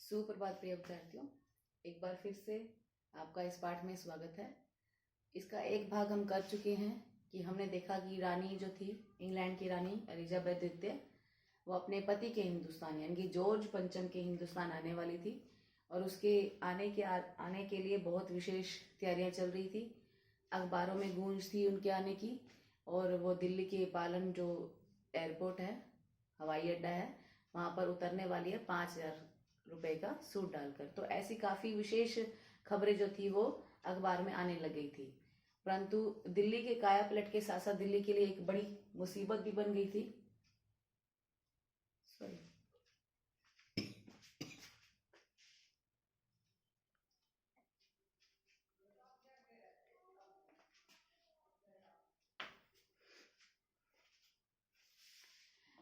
सुप्रभात प्रिय विद्यार्थियों, एक बार फिर से आपका इस पाठ में स्वागत है। इसका एक भाग हम कर चुके हैं कि हमने देखा कि रानी जो थी, इंग्लैंड की रानी एलिजाबेथ द्वितीय, वो अपने पति के हिंदुस्तान यानी कि जॉर्ज पंचम के हिंदुस्तान आने वाली थी और उसके आने के लिए बहुत विशेष तैयारियां चल रही थी। अखबारों में गूंज थी उनके आने की और वो दिल्ली के पालन जो एयरपोर्ट है, हवाई अड्डा है, वहां पर उतरने वाली है 5,000 रुपए का सूट डालकर। तो ऐसी काफी विशेष खबरें जो थी वो अखबार में आने लग गई थी। परंतु दिल्ली के कायापलट के साथ साथ दिल्ली के लिए एक बड़ी मुसीबत भी बन गई थी। सॉरी,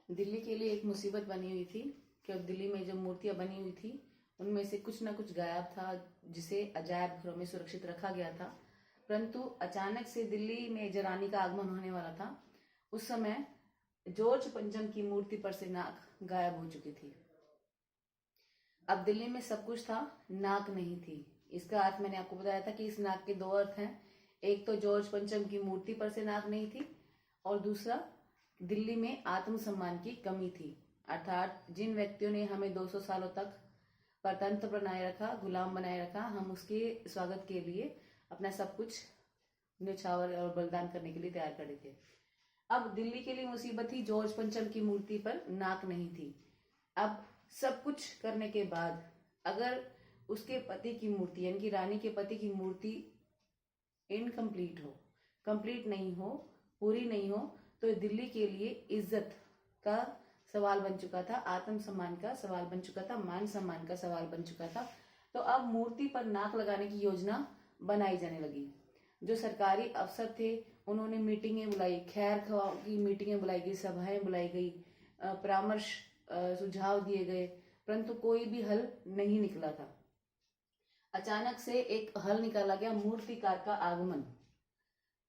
दिल्ली के लिए एक मुसीबत बनी हुई थी कि अब दिल्ली में जो मूर्तियां बनी हुई थी उनमें से कुछ ना कुछ गायब था, जिसे अजायब घरों में सुरक्षित रखा गया था। परंतु अचानक से दिल्ली में जो रानी का आगमन होने वाला था, उस समय जॉर्ज पंचम की मूर्ति पर से नाक गायब हो चुकी थी। अब दिल्ली में सब कुछ था, नाक नहीं थी। इसका अर्थ मैंने आपको बताया था कि इस नाक के दो अर्थ हैं। एक तो जॉर्ज पंचम की मूर्ति पर से नाक नहीं थी और दूसरा दिल्ली में आत्मसम्मान की कमी थी। अर्थात जिन व्यक्तियों ने हमें 200 सालों तक परतंत्र बनाए रखा, गुलाम बनाए रखा, हम उसके स्वागत के लिए अपना सब कुछ न्यौछावर और बलिदान करने के लिए तैयार खड़े थे। अब दिल्ली के लिए मुसीबत थी, जॉर्ज पंचम की मूर्ति पर नाक नहीं थी। अब सब कुछ करने के बाद अगर उसके पति की मूर्ति यानी कि रानी के पति की मूर्ति इनकम्प्लीट हो, कंप्लीट नहीं हो, पूरी नहीं हो, तो दिल्ली के लिए इज्जत का सवाल बन चुका था, आत्मसम्मान का सवाल बन चुका था, मान सम्मान का सवाल बन चुका था। तो अब मूर्ति पर नाक लगाने की योजना बनाई जाने लगी। जो सरकारी अफसर थे उन्होंने मीटिंगें बुलाई, खैर खवाओं की मीटिंगें बुलाई गई, सभाएं बुलाई गई, परामर्श सुझाव दिए गए, परंतु कोई भी हल नहीं निकला था। अचानक से एक हल निकाला गया, मूर्तिकार का आगमन,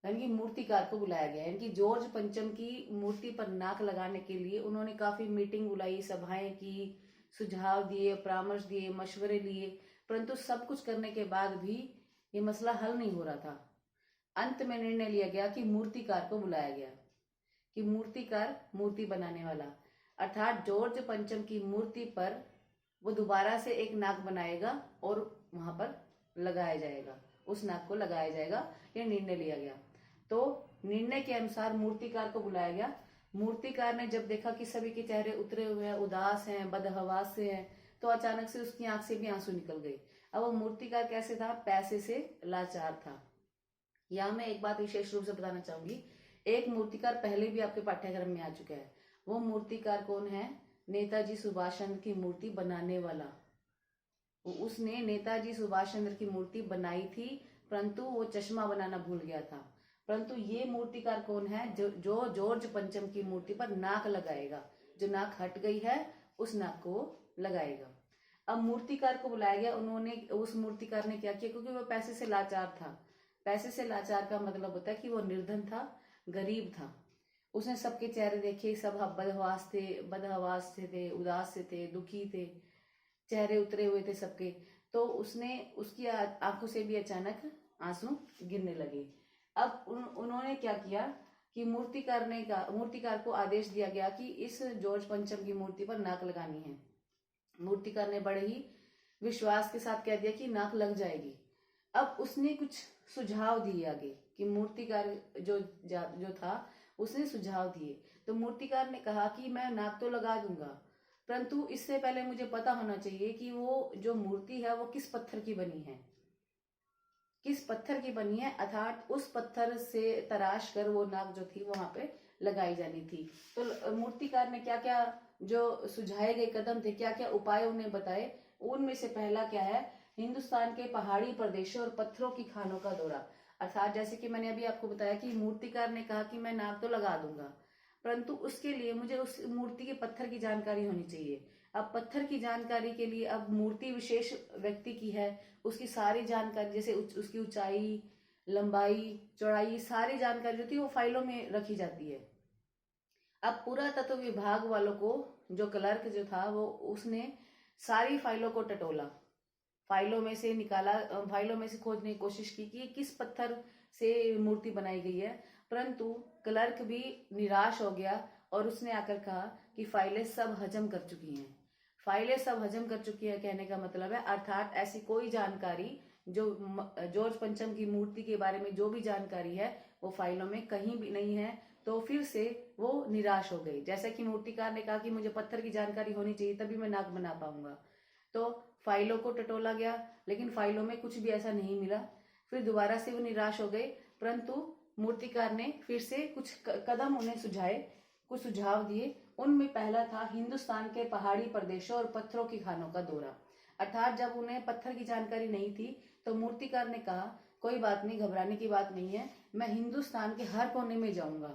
यानी कि मूर्तिकार को बुलाया गया। यानी कि जॉर्ज पंचम की मूर्ति पर नाक लगाने के लिए उन्होंने काफी मीटिंग बुलाई, सभाएं की, सुझाव दिए, परामर्श दिए, मशवरे लिए, परंतु सब कुछ करने के बाद भी ये मसला हल नहीं हो रहा था। अंत में निर्णय लिया गया कि मूर्तिकार को बुलाया गया, कि मूर्तिकार मूर्ति बनाने वाला, अर्थात जॉर्ज पंचम की मूर्ति पर वो दोबारा से एक नाक बनाएगा और वहां पर लगाया जाएगा, उस नाक को लगाया जाएगा। यह निर्णय लिया गया। तो निर्णय के अनुसार मूर्तिकार को बुलाया गया। मूर्तिकार ने जब देखा कि सभी के चेहरे उतरे हुए हैं, उदास हैं, बदहवास से हैं, तो अचानक से उसकी आंख से भी आंसू निकल गए। अब वो मूर्तिकार कैसे था? पैसे से लाचार था। यहाँ मैं एक बात विशेष रूप से बताना चाहूंगी। एक मूर्तिकार पहले भी आपके पाठ्यक्रम में आ चुका है। वो मूर्तिकार कौन है? नेताजी सुभाष चंद्र की मूर्ति बनाने वाला। उसने नेताजी सुभाष चंद्र की मूर्ति बनाई थी, परंतु वो चश्मा बनाना भूल गया था। परंतु ये मूर्तिकार कौन है? जो जॉर्ज पंचम की मूर्ति पर नाक लगाएगा, जो नाक हट गई है उस नाक को लगाएगा। अब मूर्तिकार को बुलाया गया। उन्होंने, उस मूर्तिकार ने क्या किया? क्योंकि वो पैसे से लाचार था। पैसे से लाचार का मतलब होता है कि वो निर्धन था, गरीब था। उसने सबके चेहरे देखे, सब बदहवास थे, उदास से थे, दुखी थे, चेहरे उतरे हुए थे सबके। तो उसने, उसकी आंखों से भी अचानक आंसू गिरने लगे। अब उन्होंने क्या किया कि मूर्तिकार को आदेश दिया गया कि इस जॉर्ज पंचम की मूर्ति पर नाक लगानी है। मूर्तिकार ने बड़े ही विश्वास के साथ कह दिया कि नाक लग जाएगी। अब उसने कुछ सुझाव दिए आगे कि मूर्तिकार जो था उसने सुझाव दिए। तो मूर्तिकार ने कहा कि मैं नाक तो लगा दूंगा, परंतु इससे पहले मुझे पता होना चाहिए कि वो जो मूर्ति है वो किस पत्थर की बनी है, किस पत्थर की बनी है, अर्थात उस पत्थर से तराश कर वो नाक जो थी वहां पे लगाई जानी थी। तो मूर्तिकार ने क्या क्या जो सुझाए गए कदम थे, क्या क्या उपाय उन्हें बताए, उनमें से पहला क्या है? हिंदुस्तान के पहाड़ी प्रदेशों और पत्थरों की खानों का दौरा। अर्थात जैसे कि मैंने अभी आपको बताया कि मूर्तिकार ने कहा कि मैं नाक तो लगा दूंगा, परंतु उसके लिए मुझे उस मूर्ति के पत्थर की जानकारी होनी चाहिए। अब पत्थर की जानकारी के लिए, अब मूर्ति विशेष व्यक्ति की है, उसकी सारी जानकारी, जैसे उसकी ऊंचाई, लंबाई, चौड़ाई, सारी जानकारी जो थी वो फाइलों में रखी जाती है। अब पुरातत्व विभाग वालों को, जो क्लर्क जो था वो, उसने सारी फाइलों को टटोला, फाइलों में से निकाला, फाइलों में से खोजने की कोशिश की कि किस पत्थर से मूर्ति बनाई गई है। परंतु क्लर्क भी निराश हो गया और उसने आकर कहा कि फाइलें सब हजम कर चुकी हैं। फाइलें सब हजम कर चुकी है कहने का मतलब है अर्थात ऐसी कोई जानकारी जो जॉर्ज पंचम की मूर्ति के बारे में जो भी जानकारी है वो फाइलों में कहीं भी नहीं है। तो फिर से वो निराश हो गई। जैसा कि मूर्तिकार ने कहा कि मुझे पत्थर की जानकारी होनी चाहिए तभी मैं नाक बना पाऊंगा। तो फाइलों को टटोला गया लेकिन फाइलों में कुछ भी ऐसा नहीं मिला। फिर दोबारा से वो निराश हो गए। परंतु मूर्तिकार ने फिर से कुछ कदम उन्हें सुझाए, कुछ सुझाव दिए। उनमें पहला था हिंदुस्तान के पहाड़ी प्रदेशों और पत्थरों की खानों का दौरा। अर्थात जब उन्हें पत्थर की जानकारी नहीं थी तो मूर्तिकार ने कहा कोई बात नहीं, घबराने की बात नहीं है, मैं हिंदुस्तान के हर कोने में जाऊंगा,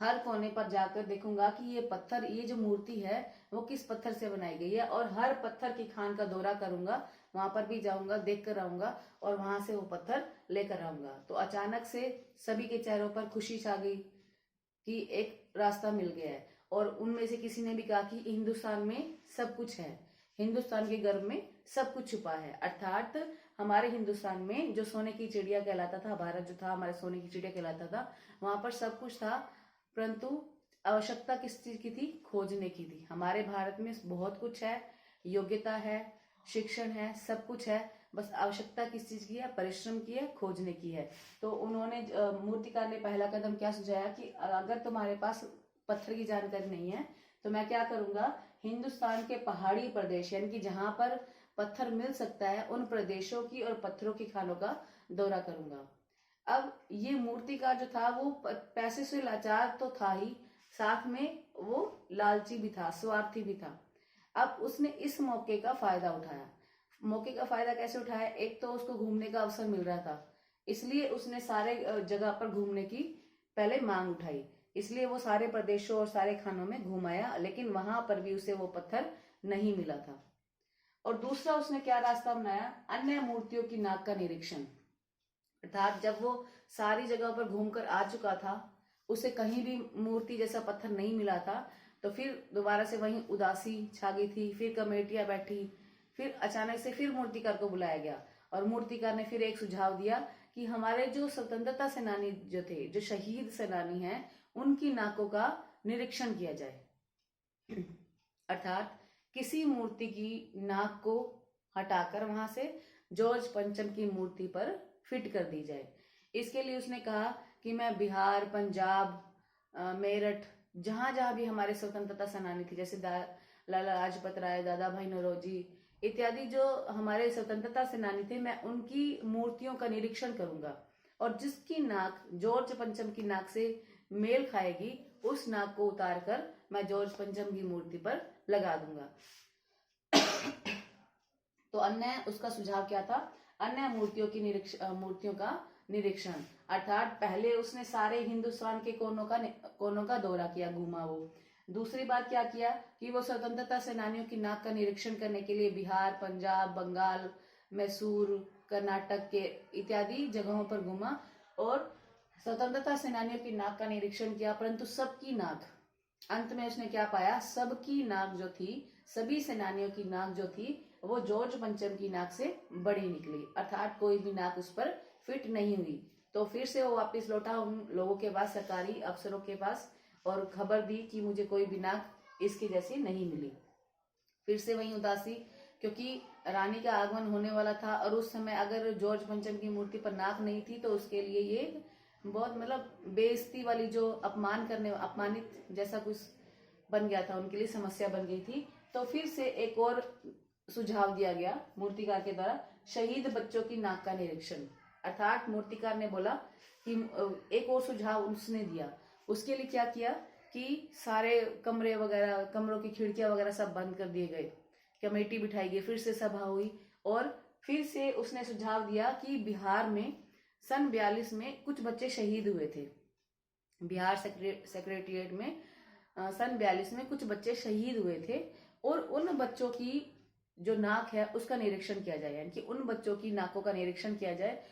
हर कोने पर जाकर देखूंगा कि ये पत्थर, ये जो मूर्ति है वो किस पत्थर से बनाई गई है, और हर पत्थर की खान का दौरा करूंगा, वहां पर भी जाऊंगा, देख कर आऊंगा और वहां से वो पत्थर लेकर आऊंगा। तो अचानक से सभी के चेहरों पर खुशी छा गई कि एक रास्ता मिल गया है। और उनमें से किसी ने भी कहा कि हिंदुस्तान में सब कुछ है, हिंदुस्तान के गर्भ में सब कुछ छुपा है। अर्थात हमारे हिंदुस्तान में जो सोने की चिड़िया कहलाता था, भारत जो था हमारे सोने की चिड़िया कहलाता था, वहां पर सब कुछ था। परंतु आवश्यकता किस चीज की थी? खोजने की थी। हमारे भारत में बहुत कुछ है, योग्यता है, शिक्षण है, सब कुछ है, बस आवश्यकता किस चीज की है? परिश्रम की है, खोजने की है। तो उन्होंने मूर्तिकार ने पहला कदम क्या सुझाया कि अगर तुम्हारे पास पत्थर की जानकारी नहीं है तो मैं क्या करूंगा, हिंदुस्तान के पहाड़ी प्रदेश यानी कि जहां पर पत्थर मिल सकता है उन प्रदेशों की और पत्थरों की खानों का दौरा करूंगा। अब ये मूर्तिकार जो था वो पैसे से लाचार तो था ही, साथ में वो लालची भी था, स्वार्थी भी था। अब उसने इस मौके का फायदा उठाया। मौके का फायदा कैसे उठाया? एक तो उसको घूमने का अवसर मिल रहा था, इसलिए उसने सारे जगह पर घूमने की पहले मांग उठाई। इसलिए वो सारे प्रदेशों और सारे खानों में घुमाया, लेकिन वहां पर भी उसे वो पत्थर नहीं मिला था। और दूसरा उसने क्या रास्ता बनाया? अन्य मूर्तियों की नाक का निरीक्षण। अर्थात जब वो सारी जगह पर घूमकर आ चुका था, उसे कहीं भी मूर्ति जैसा पत्थर नहीं मिला था, तो फिर दोबारा से वहीं उदासी छा गई थी। फिर कमेटियां बैठी, फिर अचानक से फिर मूर्तिकार को बुलाया गया और मूर्तिकार ने फिर एक सुझाव दिया कि हमारे जो स्वतंत्रता सेनानी जो थे, जो शहीद सेनानी हैं, उनकी नाकों का निरीक्षण किया जाए। अर्थात किसी मूर्ति की नाक को हटाकर वहां से जॉर्ज पंचम की मूर्ति पर फिट कर दी जाए। इसके लिए उसने कहा कि मैं बिहार, पंजाब, मेरठ, जहां जहां भी हमारे स्वतंत्रता सेनानी थे, जैसे लाला लाजपत राय, दादा भाई नौरोजी इत्यादि जो हमारे स्वतंत्रता सेनानी थे, मैं उनकी मूर्तियों का निरीक्षण करूंगा और जिसकी नाक जॉर्ज पंचम की नाक से मेल खाएगी उस नाक को उतार कर मैं जॉर्ज पंचम की मूर्ति पर लगा दूंगा। तो अन्य उसका सुझाव क्या था? अन्य मूर्तियों का निरीक्षण। अर्थात पहले उसने सारे हिंदुस्तान के कोनों का दौरा किया, घूमा वो। दूसरी बात क्या किया कि वो स्वतंत्रता सेनानियों की नाक का निरीक्षण करने के लिए बिहार, पंजाब, बंगाल, मैसूर, कर्नाटक के इत्यादि जगहों पर घूमा और स्वतंत्रता सेनानियों की नाक का निरीक्षण किया। परंतु सबकी नाक, अंत में उसने क्या पाया? सबकी नाक जो थी, सभी सेनानियों की नाक जो थी, वो जॉर्ज पंचम की नाक से बड़ी निकली। अर्थात कोई भी नाक उस पर फिट नहीं हुई। तो फिर से वो वापस लौटा उन लोगों के पास, सरकारी अफसरों के पास, और खबर दी कि मुझे कोई भी नाक इसकी जैसी नहीं मिली। फिर से वही उदासी, क्योंकि रानी का आगमन होने वाला था और उस समय अगर जॉर्ज पंचम की मूर्ति पर नाक नहीं थी तो उसके लिए ये बहुत बेइज्जती वाली, जो अपमानित जैसा कुछ बन गया था, उनके लिए समस्या बन गई थी। तो फिर से एक और सुझाव दिया गया मूर्तिकार के द्वारा, शहीद बच्चों की नाक का निरीक्षण। अर्थात मूर्तिकार ने बोला कि एक और सुझाव उसने दिया। उसके लिए क्या किया कि सारे कमरों की खिड़कियां वगैरह सब बंद कर दिए गए, कमेटी बिठाई गई, फिर से सभा हुई और फिर से उसने सुझाव दिया कि बिहार में सन 42 में कुछ बच्चे शहीद हुए थे। बिहार सेक्रेटेरिएट में सन 42 में कुछ बच्चे शहीद हुए थे और उन बच्चों की जो नाक है उसका निरीक्षण किया जाए, यानी कि उन बच्चों की नाकों का निरीक्षण किया जाए।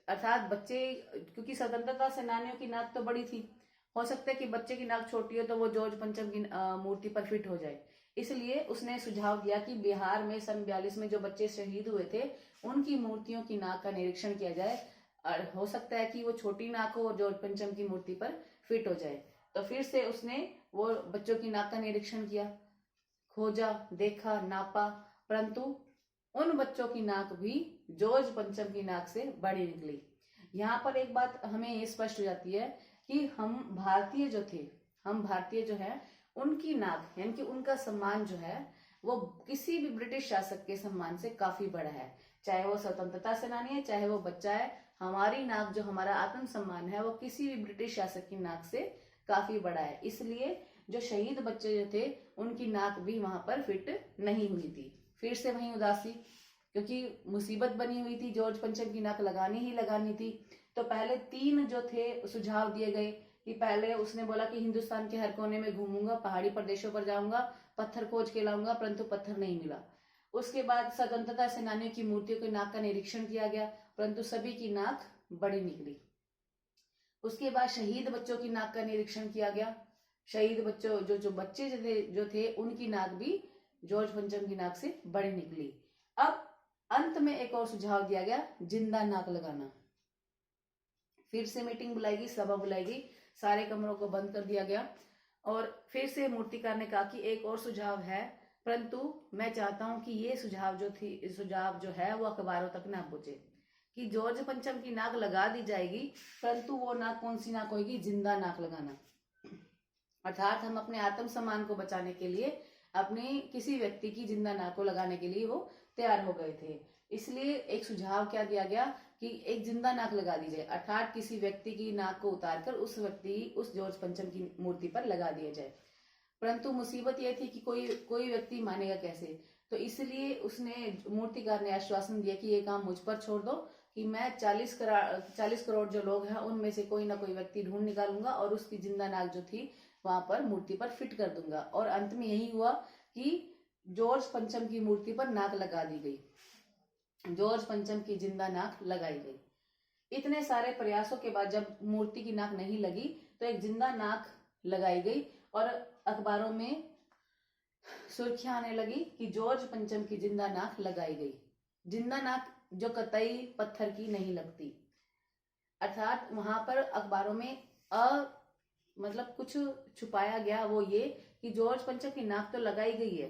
अर्थात बच्चे, क्योंकि स्वतंत्रता सेनानियों की नाक तो बड़ी थी, हो सकता है कि बच्चे की नाक छोटी हो तो वो जॉर्ज पंचम की मूर्ति पर फिट हो जाए, इसलिए उसने सुझाव दिया कि बिहार में सन 42 में जो बच्चे शहीद हुए थे उनकी मूर्तियों की नाक का निरीक्षण किया जाए, और हो सकता है कि वो छोटी नाक हो और जॉर्ज पंचम की मूर्ति पर फिट हो जाए। तो फिर से उसने वो बच्चों की नाक का निरीक्षण किया, खोजा, देखा, नापा, परंतु उन बच्चों की नाक भी जॉर्ज पंचम की नाक से बड़ी निकली। यहाँ पर एक बात हमें ये स्पष्ट हो जाती है कि हम भारतीय जो है उनकी नाक यानी कि उनका सम्मान जो है वो किसी भी ब्रिटिश शासक के सम्मान से काफी बड़ा है। चाहे वो स्वतंत्रता सेनानी है, चाहे वो बच्चा है, हमारी नाक जो हमारा आत्म सम्मान है वो किसी भी ब्रिटिश शासक की नाक से काफी बड़ा है। इसलिए जो शहीद बच्चे जो थे उनकी नाक भी वहां पर फिट नहीं हुई थी। फिर से वही उदासी, क्योंकि मुसीबत बनी हुई थी, जॉर्ज पंचम की नाक लगानी ही लगानी थी। तो पहले 3 जो थे सुझाव दिए गए कि पहले उसने बोला कि हिंदुस्तान के हर कोने में घूमूंगा, पहाड़ी प्रदेशों पर जाऊंगा, पत्थर खोज के लाऊंगा, परंतु पत्थर नहीं मिला। उसके बाद स्वतंत्रता सेनानियों की मूर्तियों के नाक का निरीक्षण किया गया, परंतु सभी की नाक बड़ी निकली। उसके बाद शहीद बच्चों की नाक का निरीक्षण किया गया। शहीद बच्चों जो बच्चे जो थे उनकी नाक भी जॉर्ज पंचम की नाक से बड़ी निकली। अब अंत में एक और सुझाव दिया गया, जिंदा नाक लगाना। फिर से मीटिंग बुलाएगी, सभा बुलाएगी, सारे कमरों को बंद कर दिया गया और फिर से मूर्तिकार ने कहा कि एक और सुझाव है, परंतु मैं चाहता हूं कि ये सुझाव जो है वो अखबारों तक ना पहुंचे, कि जॉर्ज पंचम की नाक लगा दी जाएगी, परंतु वो नाक कौन सी नाक होगी? जिंदा नाक लगाना। अर्थात हम अपने आत्म सम्मान को बचाने के लिए अपने किसी व्यक्ति की जिंदा नाक को लगाने के लिए वो तैयार हो गए थे। इसलिए एक सुझाव क्या दिया गया कि एक जिंदा नाक लगा दी जाए, अर्थात किसी व्यक्ति की नाक को उतारकर उस जॉर्ज पंचम की मूर्ति पर लगा दिया जाए। परंतु मुसीबत यह थी कि कोई व्यक्ति मानेगा कैसे? तो इसलिए उसने मूर्तिकार ने आश्वासन दिया कि ये काम मुझ पर छोड़ दो, कि मैं 40 करोड़ जो लोग हैं उनमें से कोई ना कोई व्यक्ति ढूंढ निकालूंगा और उसकी जिंदा नाक जो थी वहां पर मूर्ति पर फिट कर दूंगा। और अंत में यही हुआ कि जॉर्ज पंचम की मूर्ति पर नाक लगा दी गई, जॉर्ज पंचम की जिंदा नाक लगाई गई। इतने सारे प्रयासों के बाद जब मूर्ति की नाक नहीं लगी तो एक जिंदा नाक लगाई गई और अखबारों में सुर्खियां आने लगी कि जॉर्ज पंचम की जिंदा नाक लगाई गई। जिंदा नाक जो कतई पत्थर की नहीं लगती, अर्थात वहां पर अखबारों में मतलब कुछ छुपाया गया, वो ये कि जॉर्ज पंचम की नाक तो लगाई गई है,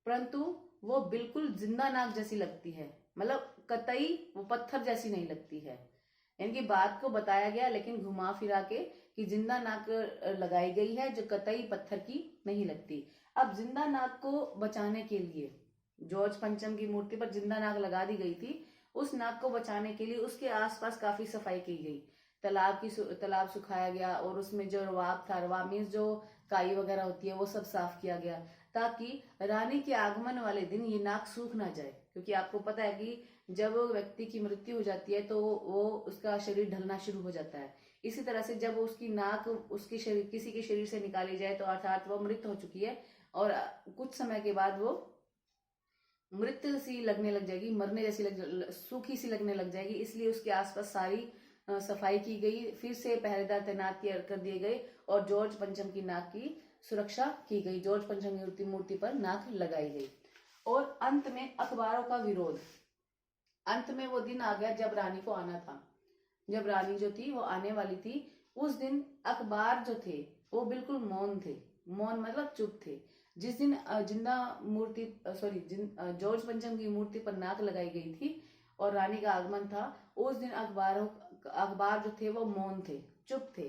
परंतु वो बिल्कुल जिंदा नाक जैसी लगती है, मतलब कतई वो पत्थर जैसी नहीं लगती है। यानी कि बात को बताया गया लेकिन घुमा फिरा के कि जिंदा नाक लगाई गई है जो कतई पत्थर की नहीं लगती। अब जिंदा नाक को बचाने के लिए जॉर्ज पंचम की मूर्ति पर जिंदा नाक लगा दी गई थी, उस नाक को बचाने के लिए उसके आसपास काफी सफाई की गई। तालाब सुखाया गया और उसमें जो रवाब था, रवाब मीन्स जो काई वगैरह होती है, वो सब साफ किया गया ताकि रानी के आगमन वाले दिन ये नाक सूख ना जाए। क्योंकि आपको पता है कि जब व्यक्ति की मृत्यु हो जाती है तो वो उसका शरीर ढलना शुरू हो जाता है। इसी तरह से जब उसकी नाक उसके शरीर किसी के शरीर से निकाली जाए तो अर्थात वो मृत हो चुकी है और कुछ समय के बाद वो मृत सी लगने लग जाएगी, मरने जैसी सूखी सी लगने लग जाएगी। इसलिए उसके आसपास सारी सफाई की गई, फिर से पहरेदार तैनात कर दिए गए और जॉर्ज पंचम की नाक की सुरक्षा की गई। जॉर्ज पंचम की मूर्ति पर नाक लगाई गई और अंत में अखबारों का विरोध। अंत में वो दिन आ गया जब रानी को आना था, जब रानी जो थी वो आने वाली थी। उस दिन अखबार जो थे वो बिल्कुल मौन थे, मौन मतलब चुप थे। जिस दिन जॉर्ज पंचम की मूर्ति पर नाक लगाई गई थी और रानी का आगमन था, उस दिन अखबार जो थे वो मौन थे, चुप थे।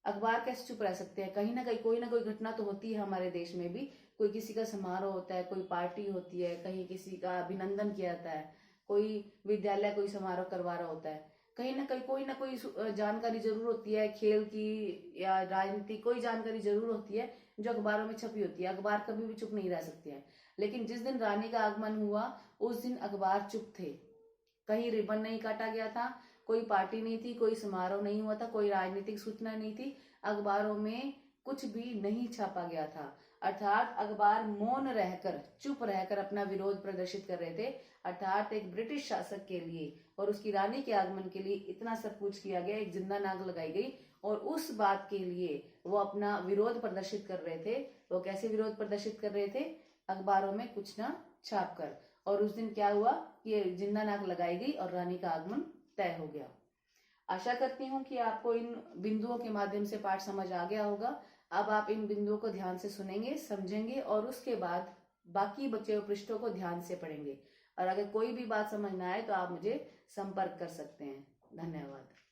अखबार कैसे चुप रह सकते हैं? कहीं ना कहीं कोई ना कोई घटना तो होती है हमारे देश में भी। कोई किसी का समारोह होता है, कोई पार्टी होती है, कहीं किसी का अभिनंदन किया जाता है, कोई विद्यालय कोई समारोह करवा रहा होता है, कहीं ना कहीं कोई ना कोई जानकारी जरूर होती है, खेल की या राजनीति कोई जानकारी जरूर होती है जो अखबारों में छपी होती है। अखबार कभी भी चुप नहीं रह सकते हैं। लेकिन जिस दिन रानी का आगमन हुआ उस दिन अखबार चुप थे। कहीं रिबन नहीं काटा गया था, कोई पार्टी नहीं थी, कोई समारोह नहीं हुआ था, कोई राजनीतिक सूचना नहीं थी, अखबारों में कुछ भी नहीं छापा गया था। अर्थात अखबार मौन रहकर, चुप रहकर अपना विरोध प्रदर्शित कर रहे थे। अर्थात एक ब्रिटिश शासक के लिए और उसकी रानी के आगमन के लिए इतना सब कुछ किया गया, एक जिंदा नाक लगाई गई और उस बात के लिए वो अपना विरोध प्रदर्शित कर रहे थे। वो कैसे विरोध प्रदर्शित कर रहे थे? अखबारों में कुछ ना छाप कर। और उस दिन क्या हुआ कि जिंदा नाक लगाई गई और रानी का आगमन तय हो गया। आशा करती हूँ कि आपको इन बिंदुओं के माध्यम से पाठ समझ आ गया होगा। अब आप इन बिंदुओं को ध्यान से सुनेंगे, समझेंगे और उसके बाद बाकी बचे हुए पृष्ठों को ध्यान से पढ़ेंगे। और अगर कोई भी बात समझ ना आए तो आप मुझे संपर्क कर सकते हैं। धन्यवाद।